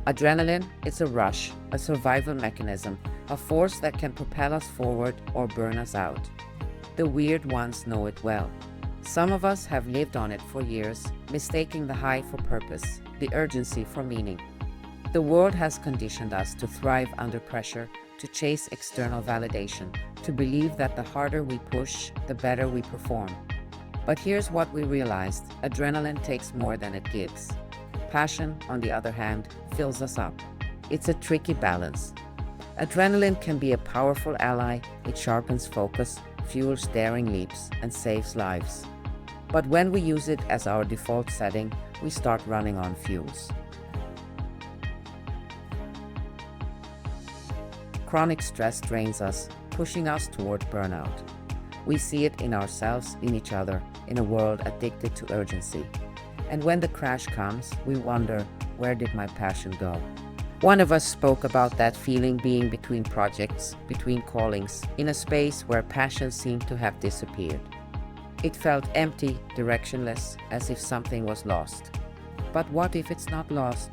Adrenaline is a rush, a survival mechanism, a force that can propel us forward or burn us out. The weird ones know it well. Some of us have lived on it for years, mistaking the high for purpose, the urgency for meaning. The world has conditioned us to thrive under pressure, to chase external validation, to believe that the harder we push, the better we perform. But here's what we realized: adrenaline takes more than it gives. Passion, on the other hand, fills us up. It's a tricky balance. Adrenaline can be a powerful ally. It sharpens focus, fuels daring leaps, and saves lives. But when we use it as our default setting, we start running on fumes. Chronic stress drains us, pushing us toward burnout. We see it in ourselves, in each other, in a world addicted to urgency. And when the crash comes, we wonder, where did my passion go? One of us spoke about that feeling, being between projects, between callings, in a space where passion seemed to have disappeared. It felt empty, directionless, as if something was lost. But what if it's not lost?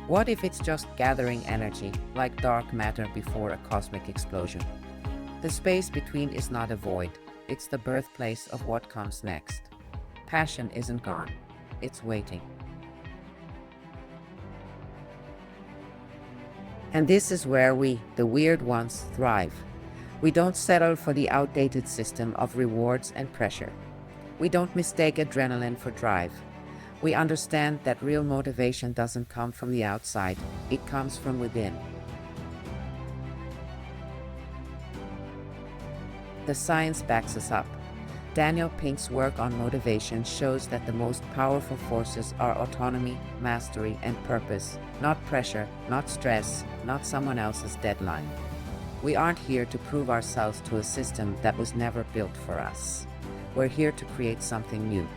What if it's just gathering energy, like dark matter before a cosmic explosion? The space between is not a void, it's the birthplace of what comes next. Passion isn't gone, it's waiting. And this is where we, the weird ones, thrive. We don't settle for the outdated system of rewards and pressure. We don't mistake adrenaline for drive. We understand that real motivation doesn't come from the outside, it comes from within. The science backs us up. Daniel Pink's work on motivation shows that the most powerful forces are autonomy, mastery, and purpose, not pressure, not stress, not someone else's deadline. We aren't here to prove ourselves to a system that was never built for us. We're here to create something new.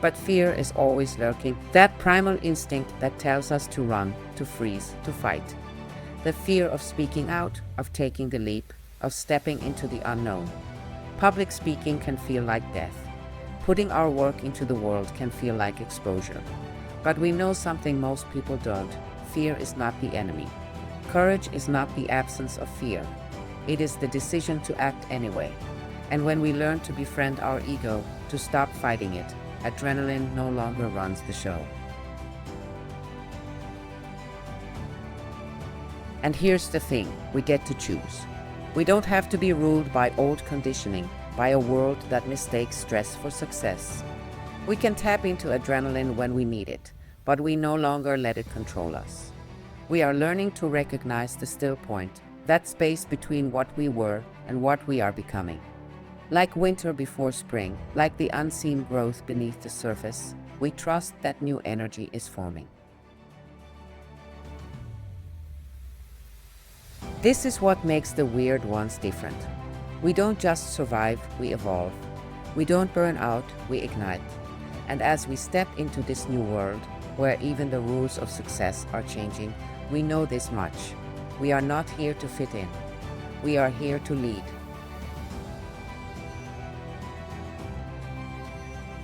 But fear is always lurking, that primal instinct that tells us to run, to freeze, to fight. The fear of speaking out, of taking the leap, of stepping into the unknown. Public speaking can feel like death. Putting our work into the world can feel like exposure. But we know something most people don't. Fear is not the enemy. Courage is not the absence of fear. It is the decision to act anyway. And when we learn to befriend our ego, to stop fighting it, adrenaline no longer runs the show. And here's the thing, we get to choose. We don't have to be ruled by old conditioning, by a world that mistakes stress for success. We can tap into adrenaline when we need it, but we no longer let it control us. We are learning to recognize the still point, that space between what we were and what we are becoming. Like winter before spring, like the unseen growth beneath the surface, we trust that new energy is forming. This is what makes the weird ones different. We don't just survive, we evolve. We don't burn out, we ignite. And as we step into this new world, where even the rules of success are changing, we know this much. We are not here to fit in. We are here to lead.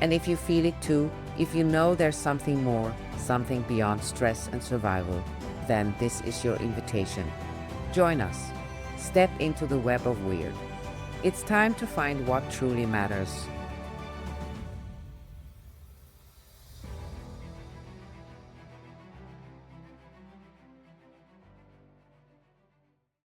And if you feel it too, if you know there's something more, something beyond stress and survival, then this is your invitation. Join us. Step into the web of weird. It's time to find what truly matters,